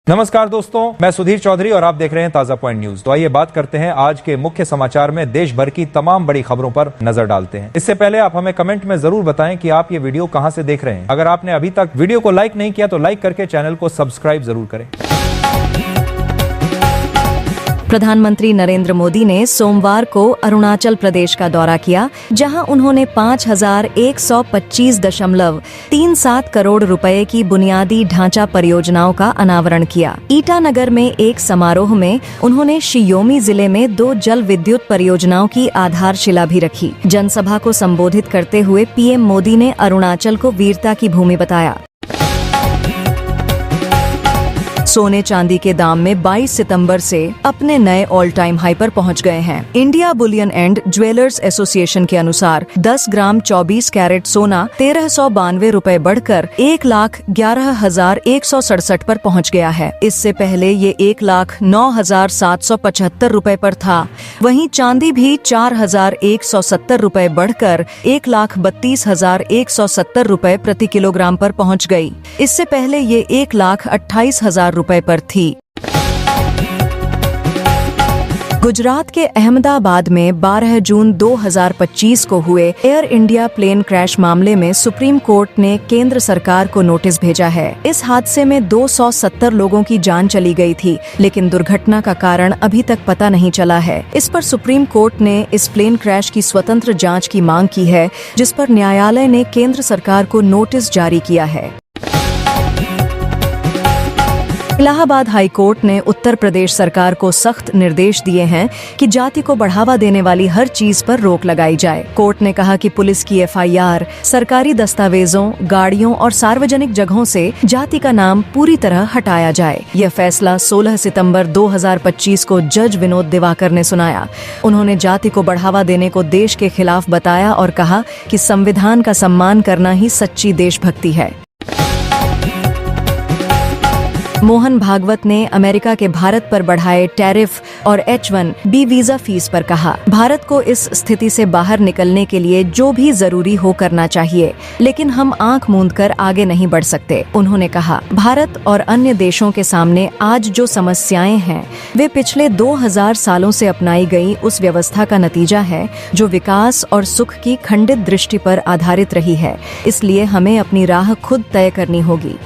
नमस्कार दोस्तों, मैं सुधीर चौधरी और आप देख रहे हैं ताजा पॉइंट न्यूज। तो आइए बात करते हैं आज के मुख्य समाचार में देश भर की तमाम बड़ी खबरों पर नजर डालते हैं। इससे पहले आप हमें कमेंट में जरूर बताएं कि आप ये वीडियो कहां से देख रहे हैं। अगर आपने अभी तक वीडियो को लाइक नहीं किया तो लाइक करके चैनल को सब्सक्राइब जरूर करें। प्रधानमंत्री नरेंद्र मोदी ने सोमवार को अरुणाचल प्रदेश का दौरा किया, जहां उन्होंने 5,125.37 करोड़ रुपए की बुनियादी ढांचा परियोजनाओं का अनावरण किया। ईटानगर में एक समारोह में उन्होंने शियोमी जिले में 2 जल विद्युत परियोजनाओं की आधारशिला भी रखी। जनसभा को संबोधित करते हुए पीएम मोदी ने अरुणाचल को वीरता की भूमि बताया। सोने चांदी के दाम में 22 सितंबर से अपने नए ऑल टाइम हाई पर पहुंच गए हैं। India Boolean and jewellers association के अनुसार 10 ग्राम 24 कैरेट सोना 1392 रुपए बढ़कर 1,11,167 पर पहुंच गया है। इससे पहले ये 1,09,775 रुपए पर था। वहीं चांदी भी 4,170 रुपए बढ़कर 1,32,170 रुपए प्रति किलोग्राम पर पहुंच गई। इससे पहले ये 1,28,000 रुपए पर थी। गुजरात के अहमदाबाद में 12 जून 2025 को हुए एयर इंडिया प्लेन क्रैश मामले में सुप्रीम कोर्ट ने केंद्र सरकार को नोटिस भेजा है। इस हादसे में 270 लोगों की जान चली गई थी, लेकिन दुर्घटना का कारण अभी तक पता नहीं चला है। इस पर सुप्रीम कोर्ट ने इस प्लेन क्रैश की स्वतंत्र जांच की मांग की है, जिस पर न्यायालय ने केंद्र सरकार को नोटिस जारी किया है। इलाहाबाद हाई कोर्ट ने उत्तर प्रदेश सरकार को सख्त निर्देश दिए हैं कि जाति को बढ़ावा देने वाली हर चीज पर रोक लगाई जाए। कोर्ट ने कहा कि पुलिस की एफआईआर, सरकारी दस्तावेजों, गाड़ियों और सार्वजनिक जगहों से जाति का नाम पूरी तरह हटाया जाए। यह फैसला 16 सितंबर 2025 को जज विनोद दिवाकर ने सुनाया। उन्होंने जाति को बढ़ावा देने को देश के खिलाफ बताया और कहा कि संविधान का सम्मान करना ही सच्ची देशभक्ति है। मोहन भागवत ने अमेरिका के भारत पर बढ़ाए टैरिफ और H-1B वीजा फीस पर कहा, भारत को इस स्थिति से बाहर निकलने के लिए जो भी जरूरी हो करना चाहिए, लेकिन हम आंख मूंद कर आगे नहीं बढ़ सकते। उन्होंने कहा, भारत और अन्य देशों के सामने आज जो समस्याएं हैं वे पिछले 2000 सालों से अपनाई गई उस व्यवस्था का नतीजा है जो विकास और सुख की खंडित दृष्टि पर आधारित रही है। इसलिए हमें अपनी राह खुद तय करनी होगी।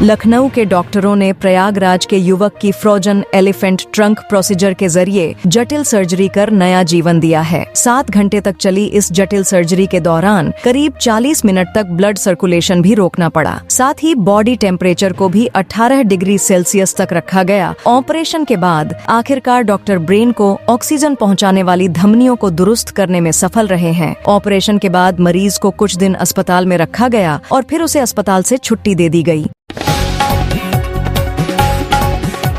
लखनऊ के डॉक्टरों ने प्रयागराज के युवक की फ्रोजन एलिफेंट ट्रंक प्रोसीजर के जरिए जटिल सर्जरी कर नया जीवन दिया है। 7 घंटे तक चली इस जटिल सर्जरी के दौरान करीब 40 मिनट तक ब्लड सर्कुलेशन भी रोकना पड़ा। साथ ही बॉडी टेम्परेचर को भी 18 डिग्री सेल्सियस तक रखा गया। ऑपरेशन के बाद आखिरकार डॉक्टर ब्रेन को ऑक्सीजन पहुंचाने वाली धमनियों को दुरुस्त करने में सफल रहे हैं। ऑपरेशन के बाद मरीज को कुछ दिन अस्पताल में रखा गया और फिर उसे अस्पताल से छुट्टी दे दी गई।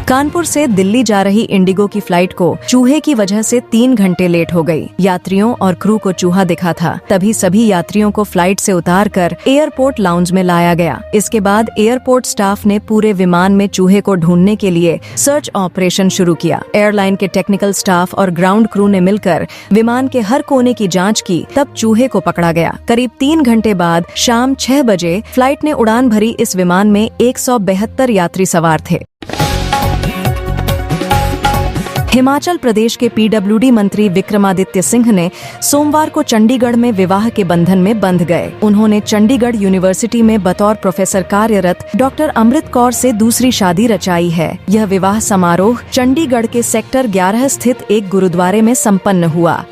कानपुर से दिल्ली जा रही इंडिगो की फ्लाइट को चूहे की वजह से 3 घंटे लेट हो गई। यात्रियों और क्रू को चूहा दिखा था, तभी सभी यात्रियों को फ्लाइट से उतारकर एयरपोर्ट लाउंज में लाया गया। इसके बाद एयरपोर्ट स्टाफ ने पूरे विमान में चूहे को ढूंढने के लिए सर्च ऑपरेशन शुरू किया। एयरलाइन के टेक्निकल स्टाफ और ग्राउंड क्रू ने मिलकर विमान के हर कोने की जाँच की, तब चूहे को पकड़ा गया। करीब 3 घंटे बाद शाम 6 बजे फ्लाइट ने उड़ान भरी। इस विमान में 172 यात्री सवार थे। हिमाचल प्रदेश के पीडब्ल्यूडी मंत्री विक्रमादित्य सिंह ने सोमवार को चंडीगढ़ में विवाह के बंधन में बंध गए। उन्होंने चंडीगढ़ यूनिवर्सिटी में बतौर प्रोफेसर कार्यरत डॉक्टर अमृत कौर से दूसरी शादी रचाई है। यह विवाह समारोह चंडीगढ़ के सेक्टर 11 स्थित एक गुरुद्वारे में संपन्न हुआ।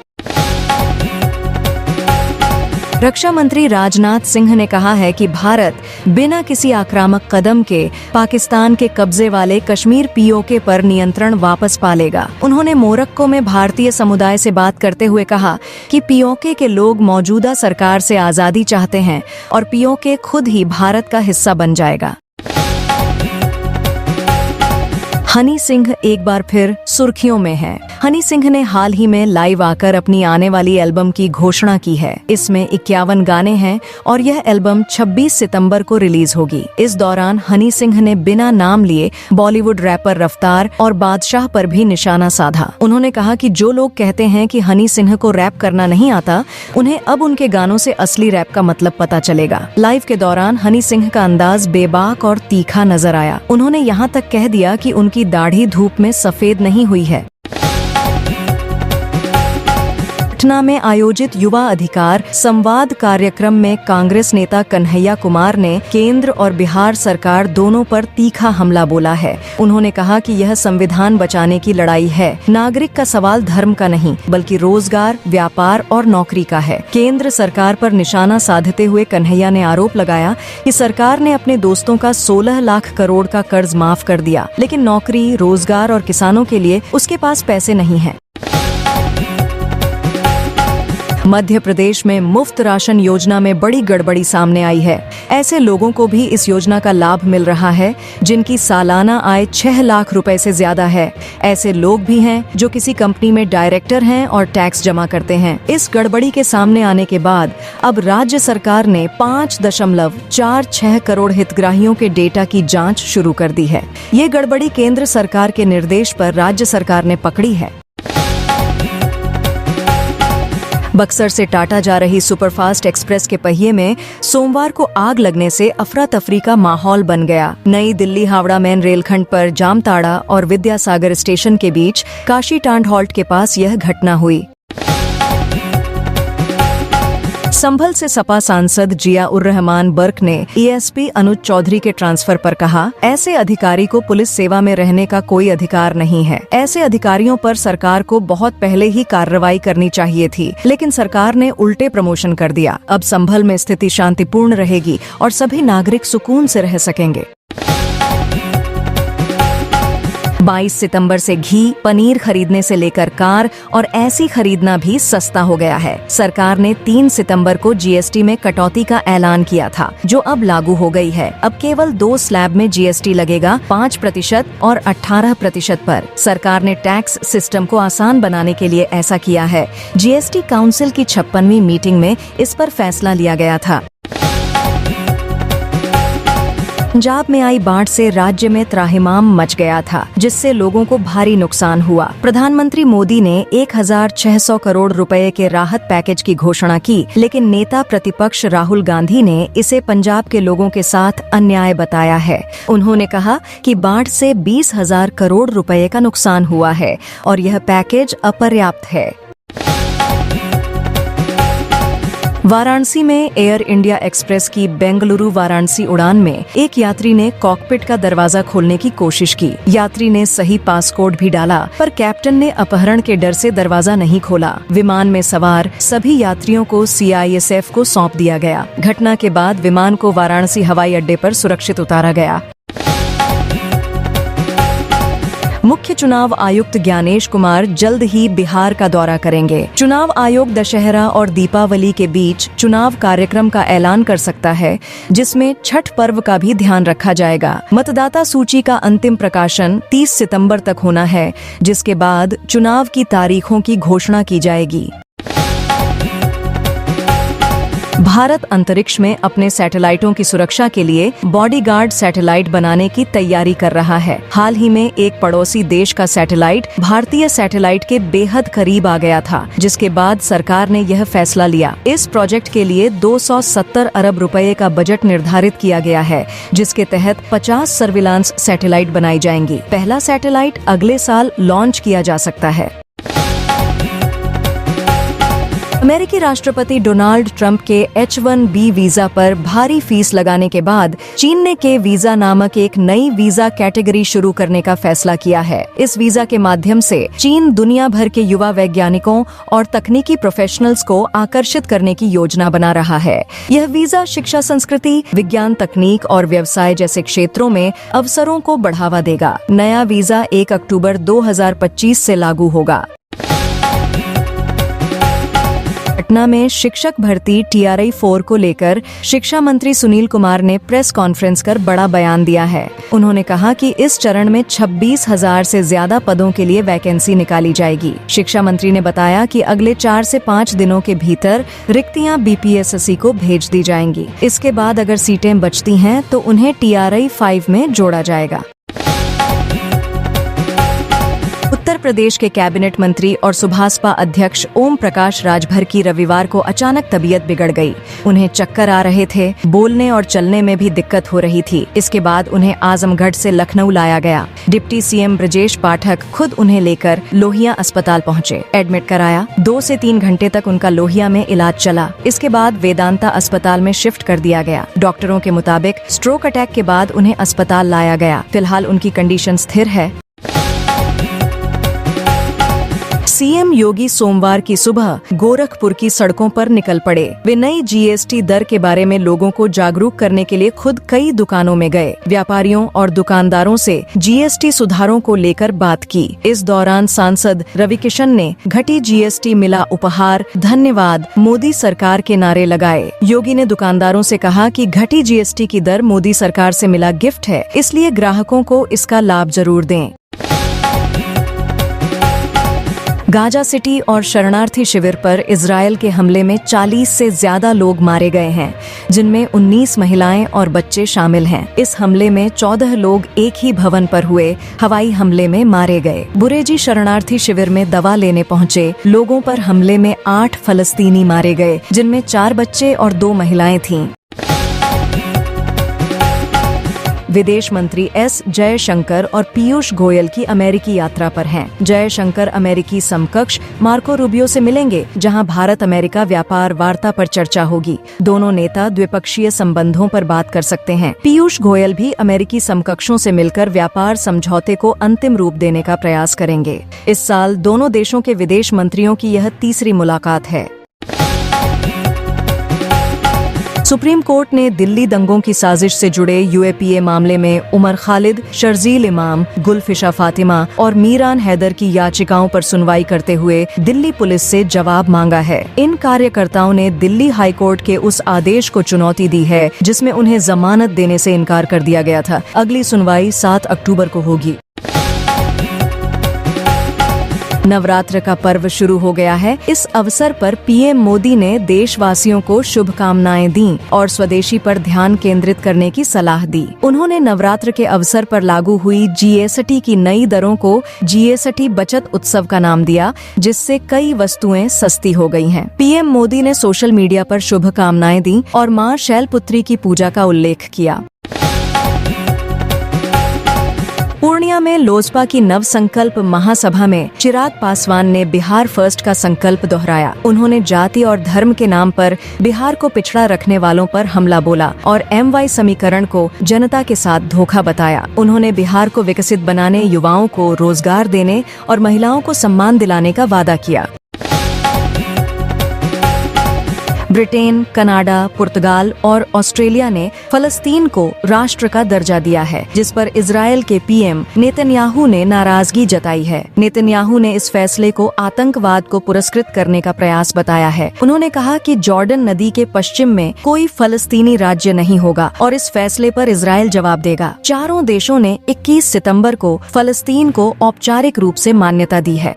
रक्षा मंत्री राजनाथ सिंह ने कहा है कि भारत बिना किसी आक्रामक कदम के पाकिस्तान के कब्जे वाले कश्मीर पीओके पर नियंत्रण वापस पा लेगा। उन्होंने मोरक्को में भारतीय समुदाय से बात करते हुए कहा कि पीओके के लोग मौजूदा सरकार से आजादी चाहते हैं और पीओके खुद ही भारत का हिस्सा बन जाएगा। हनी सिंह एक बार फिर सुर्खियों में हैं। हनी सिंह ने हाल ही में लाइव आकर अपनी आने वाली एल्बम की घोषणा की है। इसमें 51 गाने हैं और यह एल्बम 26 सितंबर को रिलीज होगी। इस दौरान हनी सिंह ने बिना नाम लिए बॉलीवुड रैपर रफ्तार और बादशाह पर भी निशाना साधा। उन्होंने कहा कि जो लोग कहते हैं कि हनी सिंह को रैप करना नहीं आता, उन्हें अब उनके गानों से असली रैप का मतलब पता चलेगा। लाइव के दौरान हनी सिंह का अंदाज बेबाक और तीखा नजर आया। उन्होंने यहाँ तक कह दिया कि उनकी दाढ़ी धूप में सफेद नहीं हुई है। पटना में आयोजित युवा अधिकार संवाद कार्यक्रम में कांग्रेस नेता कन्हैया कुमार ने केंद्र और बिहार सरकार दोनों पर तीखा हमला बोला है। उन्होंने कहा कि यह संविधान बचाने की लड़ाई है। नागरिक का सवाल धर्म का नहीं, बल्कि रोजगार, व्यापार और नौकरी का है। केंद्र सरकार पर निशाना साधते हुए कन्हैया ने आरोप लगाया कि सरकार ने अपने दोस्तों का 16 लाख करोड़ का कर्ज माफ कर दिया, लेकिन नौकरी, रोजगार और किसानों के लिए उसके पास पैसे नहीं हैं। मध्य प्रदेश में मुफ्त राशन योजना में बड़ी गड़बड़ी सामने आई है। ऐसे लोगों को भी इस योजना का लाभ मिल रहा है जिनकी सालाना आय 6 लाख रुपए से ज्यादा है। ऐसे लोग भी हैं जो किसी कंपनी में डायरेक्टर हैं और टैक्स जमा करते हैं। इस गड़बड़ी के सामने आने के बाद अब राज्य सरकार ने 5.46 करोड़ हितग्राहियों के डेटा की जांच शुरू कर दी है। ये गड़बड़ी केंद्र सरकार के निर्देश पर राज्य सरकार ने पकड़ी है। बक्सर से टाटा जा रही सुपरफास्ट एक्सप्रेस के पहिए में सोमवार को आग लगने से अफरा तफरी का माहौल बन गया। नई दिल्ली हावड़ा मेन रेलखंड पर जामताड़ा और विद्यासागर स्टेशन के बीच काशीटांड हॉल्ट के पास यह घटना हुई। संभल से सपा सांसद जिया उर रहमान बर्क ने एएसपी अनुज चौधरी के ट्रांसफर पर कहा, ऐसे अधिकारी को पुलिस सेवा में रहने का कोई अधिकार नहीं है। ऐसे अधिकारियों पर सरकार को बहुत पहले ही कार्रवाई करनी चाहिए थी, लेकिन सरकार ने उल्टे प्रमोशन कर दिया। अब संभल में स्थिति शांतिपूर्ण रहेगी और सभी नागरिक सुकून से रह सकेंगे। 22 सितंबर से घी, पनीर खरीदने से लेकर कार और ऐसी खरीदना भी सस्ता हो गया है। सरकार ने 3 सितंबर को जीएसटी में कटौती का ऐलान किया था, जो अब लागू हो गई है। अब केवल 2 स्लैब में जीएसटी लगेगा, 5% और 18% पर। सरकार ने टैक्स सिस्टम को आसान बनाने के लिए ऐसा किया है। जीएसटी काउंसिल की 56वीं मीटिंग में इस पर फैसला लिया गया था। पंजाब में आई बाढ़ से राज्य में त्राहिमाम मच गया था, जिससे लोगों को भारी नुकसान हुआ। प्रधानमंत्री मोदी ने 1600 करोड़ रुपए के राहत पैकेज की घोषणा की, लेकिन नेता प्रतिपक्ष राहुल गांधी ने इसे पंजाब के लोगों के साथ अन्याय बताया है। उन्होंने कहा कि बाढ़ से 20,000 करोड़ रुपए का नुकसान हुआ है और यह पैकेज अपर्याप्त है। वाराणसी में एयर इंडिया एक्सप्रेस की बेंगलुरु वाराणसी उड़ान में एक यात्री ने कॉकपिट का दरवाजा खोलने की कोशिश की। यात्री ने सही पासकोड भी डाला, पर कैप्टन ने अपहरण के डर से दरवाजा नहीं खोला। विमान में सवार सभी यात्रियों को सीआईएसएफ को सौंप दिया गया। घटना के बाद विमान को वाराणसी हवाई अड्डे पर सुरक्षित उतारा गया। मुख्य चुनाव आयुक्त ज्ञानेश कुमार जल्द ही बिहार का दौरा करेंगे। चुनाव आयोग दशहरा और दीपावली के बीच चुनाव कार्यक्रम का ऐलान कर सकता है, जिसमें छठ पर्व का भी ध्यान रखा जाएगा। मतदाता सूची का अंतिम प्रकाशन 30 सितंबर तक होना है, जिसके बाद चुनाव की तारीखों की घोषणा की जाएगी। भारत अंतरिक्ष में अपने सैटेलाइटों की सुरक्षा के लिए बॉडीगार्ड सैटेलाइट बनाने की तैयारी कर रहा है। हाल ही में एक पड़ोसी देश का सैटेलाइट भारतीय सैटेलाइट के बेहद करीब आ गया था, जिसके बाद सरकार ने यह फैसला लिया। इस प्रोजेक्ट के लिए 270 अरब रुपए का बजट निर्धारित किया गया है, जिसके तहत 50 सर्विलांस सैटेलाइट बनाई जाएंगी। पहला सैटेलाइट अगले साल लॉन्च किया जा सकता है। अमेरिकी राष्ट्रपति डोनाल्ड ट्रंप के H-1B वीजा पर भारी फीस लगाने के बाद चीन ने के वीजा नामक एक नई वीजा कैटेगरी शुरू करने का फैसला किया है। इस वीजा के माध्यम से चीन दुनिया भर के युवा वैज्ञानिकों और तकनीकी प्रोफेशनल्स को आकर्षित करने की योजना बना रहा है। यह वीजा शिक्षा, संस्कृति, विज्ञान, तकनीक और व्यवसाय जैसे क्षेत्रों में अवसरों को बढ़ावा देगा। नया वीजा 1 अक्टूबर 2025 से लागू होगा। पटना में शिक्षक भर्ती TRI 4 को लेकर शिक्षा मंत्री सुनील कुमार ने प्रेस कॉन्फ्रेंस कर बड़ा बयान दिया है। उन्होंने कहा कि इस चरण में 26,000 से ज्यादा पदों के लिए वैकेंसी निकाली जाएगी। शिक्षा मंत्री ने बताया कि अगले 4 से 5 दिनों के भीतर रिक्तियां BPSSC को भेज दी जाएंगी। इसके बाद अगर सीटें बचती हैं तो उन्हें TRI 5 में जोड़ा जाएगा। उत्तर प्रदेश के कैबिनेट मंत्री और सुभाषपा अध्यक्ष ओम प्रकाश राजभर की रविवार को अचानक तबीयत बिगड़ गई। उन्हें चक्कर आ रहे थे, बोलने और चलने में भी दिक्कत हो रही थी। इसके बाद उन्हें आजमगढ़ से लखनऊ लाया गया। डिप्टी CM ब्रजेश पाठक खुद उन्हें लेकर लोहिया अस्पताल पहुंचे, एडमिट कराया। 2 से 3 घंटे तक उनका लोहिया में इलाज चला। इसके बाद वेदांता अस्पताल में शिफ्ट कर दिया गया। डॉक्टरों के मुताबिक स्ट्रोक अटैक के बाद उन्हें अस्पताल लाया गया। फिलहाल उनकी कंडीशन स्थिर है। CM योगी सोमवार की सुबह गोरखपुर की सड़कों पर निकल पड़े। वे नई GST दर के बारे में लोगों को जागरूक करने के लिए खुद कई दुकानों में गए। व्यापारियों और दुकानदारों से GST सुधारों को लेकर बात की। इस दौरान सांसद रविकिशन ने घटी GST मिला उपहार, धन्यवाद मोदी सरकार के नारे लगाए। योगी ने दुकानदारों से कहा कि घटी GST की दर मोदी सरकार से मिला गिफ्ट है, इसलिए ग्राहकों को इसका लाभ जरूर दें। गाजा सिटी और शरणार्थी शिविर पर इजरायल के हमले में 40 से ज्यादा लोग मारे गए हैं, जिनमें 19 महिलाएं और बच्चे शामिल हैं। इस हमले में 14 लोग एक ही भवन पर हुए हवाई हमले में मारे गए। बुरेजी शरणार्थी शिविर में दवा लेने पहुंचे लोगों पर हमले में 8 फलस्तीनी मारे गए, जिनमें 4 बच्चे और 2 महिलाएं थीं। विदेश मंत्री S जयशंकर और पीयूष गोयल की अमेरिकी यात्रा पर हैं। जयशंकर अमेरिकी समकक्ष मार्को रूबियो से मिलेंगे, जहां भारत अमेरिका व्यापार वार्ता पर चर्चा होगी। दोनों नेता द्विपक्षीय संबंधों पर बात कर सकते हैं। पीयूष गोयल भी अमेरिकी समकक्षों से मिलकर व्यापार समझौते को अंतिम रूप देने का प्रयास करेंगे। इस साल दोनों देशों के विदेश मंत्रियों की यह तीसरी मुलाकात है। सुप्रीम कोर्ट ने दिल्ली दंगों की साजिश से जुड़े UAPA मामले में उमर खालिद, शर्जील इमाम, गुलफिशा फातिमा और मीरान हैदर की याचिकाओं पर सुनवाई करते हुए दिल्ली पुलिस से जवाब मांगा है। इन कार्यकर्ताओं ने दिल्ली हाई कोर्ट के उस आदेश को चुनौती दी है जिसमें उन्हें जमानत देने से इनकार कर दिया गया था। अगली सुनवाई 7 अक्टूबर को होगी। नवरात्र का पर्व शुरू हो गया है। इस अवसर पर PM मोदी ने देशवासियों को शुभकामनाएं दी और स्वदेशी पर ध्यान केंद्रित करने की सलाह दी। उन्होंने नवरात्र के अवसर पर लागू हुई GST की नई दरों को GST बचत उत्सव का नाम दिया, जिससे कई वस्तुएं सस्ती हो गई हैं। PM मोदी ने सोशल मीडिया पर शुभकामनाएं दी और मां शैलपुत्री की पूजा का उल्लेख किया। पूर्णिया में लोजपा की नव संकल्प महासभा में चिराग पासवान ने बिहार फर्स्ट का संकल्प दोहराया। उन्होंने जाति और धर्म के नाम पर बिहार को पिछड़ा रखने वालों पर हमला बोला और MY समीकरण को जनता के साथ धोखा बताया। उन्होंने बिहार को विकसित बनाने, युवाओं को रोजगार देने और महिलाओं को सम्मान दिलाने का वादा किया। ब्रिटेन, कनाडा, पुर्तगाल और ऑस्ट्रेलिया ने फलस्तीन को राष्ट्र का दर्जा दिया है, जिस पर इजरायल के PM नेतन्याहू ने नाराजगी जताई है। नेतन्याहू ने इस फैसले को आतंकवाद को पुरस्कृत करने का प्रयास बताया है। उन्होंने कहा कि जॉर्डन नदी के पश्चिम में कोई फलस्तीनी राज्य नहीं होगा और इस फैसले पर इजरायल जवाब देगा। चारों देशों ने 21 सितंबर को फलस्तीन को औपचारिक रूप से मान्यता दी है।